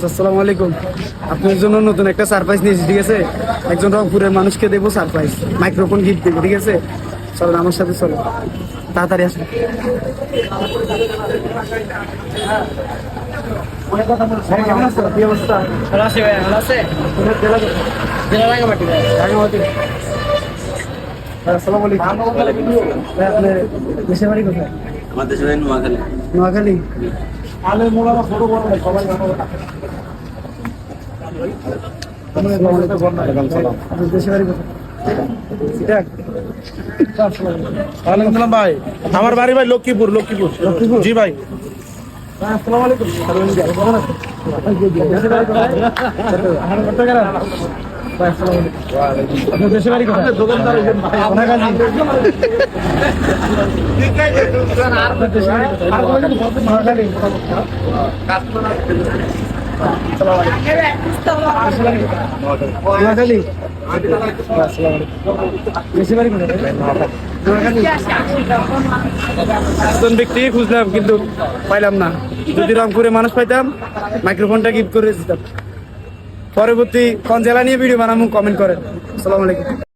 আসসালামু আলাইকুম। আপনার জন্য নতুন একটা সারপ্রাইজ নিয়েছি, ঠিক আছে? একজন রংপুরের মানুষকে দেবো সারপ্রাইজ, মাইক্রোফোন গিফট দেবো, ঠিক আছে? চলো আমার সাথে চলো, তাড়াতাড়ি আসুন। কেমন আছো? কি অবস্থা? ভালো আছি ভাই, ভালো আছে? তোমার জেলা কোথায়? জেলা রাঙামাটি ভাই। রাঙামাটি। আসসালামু আলাইকুম। ভাই, আপনার দেশের বাড়ি কোথায়? আমার দেশের বাড়ি নোয়াখালী। নোয়াখালী। আপনার দেশের বাড়ি কোথায়? ওয়ালাইকুম সালাম ভাই, আমার বাড়ি ভাই লক্ষ্মীপুর। জি ভাই। আসসালামু আলাইকুম। কেমন আছেন? দেশের বাড়ি কোথায়? চট্টগ্রাম। ভাই, আসসালামু আলাইকুম। আপনার দেশের বাড়ি কোথায়? নোয়াখালী। আপনার দেশের বাড়ি কোথায়? নোয়াখালী। নোয়াখালী। আসসালামু আলাইকুম। দেশের বাড়ি কোথায়? নোয়াখালী। একজন ব্যক্তি খুঁজলাম কিন্তু পাইলাম না। যদি রংপুরে মানুষ পাইতাম, মাইক্রোফোনটা গিফট করে দিতাম। পরবর্তী কোন জেলা নিয়ে ভিডিও বানাবো কমেন্ট করেন। আসসালামু আলাইকুম।